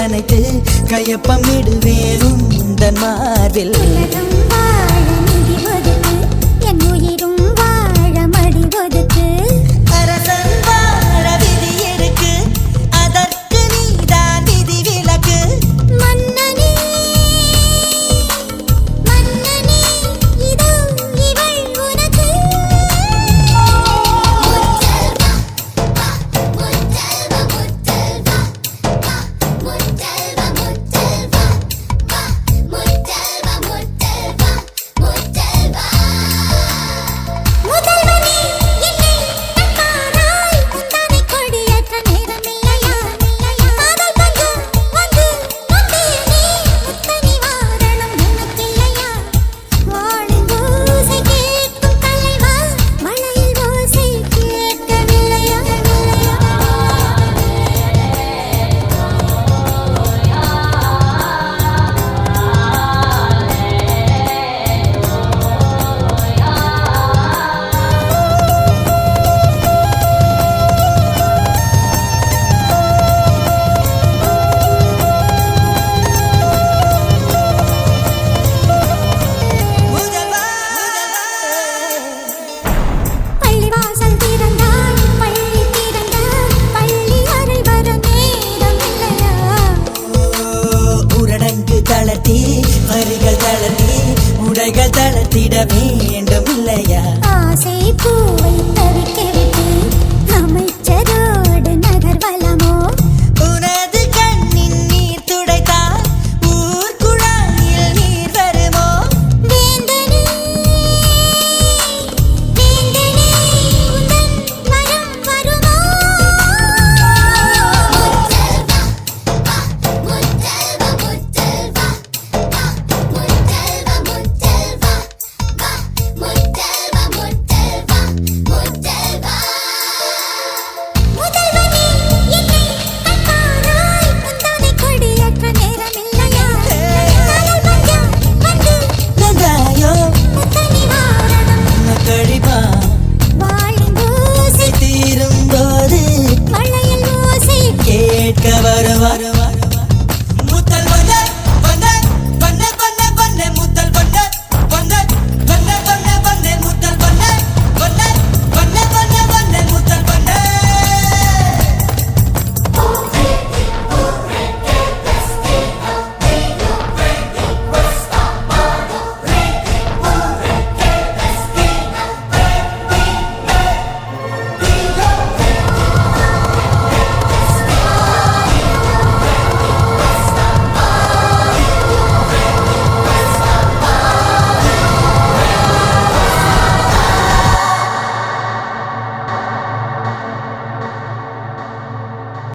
அணைத்து கையப்பம் இடுவேன் உந்தன் மார்பில். என் உயிரும் வாழ மடி ஒதுக்கு. அரசன் வாழ விதி இருக்கு, அதற்கு நீதான் விதி விலக்கு. மன்னனே மன்னனே இதோ இவள் உனக்கு. முதல்வனே என்னை தந்தாராய் உந்தானை கொடியேற்ற நேரமில்லையா. காதல் பஞ்சம் வந்து நொந்தேனே முத்தனி வாரணம் உனக்கில்லையா. வாழின் ஓசை கேட்கும் தலைவா, மழையில் ஓசை கேட்கவில்லையா. முதல்வா பள்ளிவாசல் திறந்தாய் பள்ளி திறந்தாய், பள்ளி அறை வர நேரமில்லையா. ஊரடங்கு தளர்த்தி வரிகள் தளர்த்தி உடைகள் தளர்த்திட வேண்டும் இல்லையா. ஆசை பூவை தவிக்க விட்டு அமைச்சரோடு நகர்வலமோ. உனது கண்ணின் நீர் துடைத்தால் ஊர் குழாயில் நீர் வருமோ. வேந்தனே வேந்தனே உந்தன் வரம் வருமோ. முதல்வனே என்னை தந்தாராய் உந்தானை கொடியேற்ற நேரமில்லையா. காதல் பஞ்சம் வந்து நந்தாயோ முத்தனி வாரணம் கழிவா வாழின் ஓசை தீரும் போது மழையில் ஓசை கேட்க வருவா.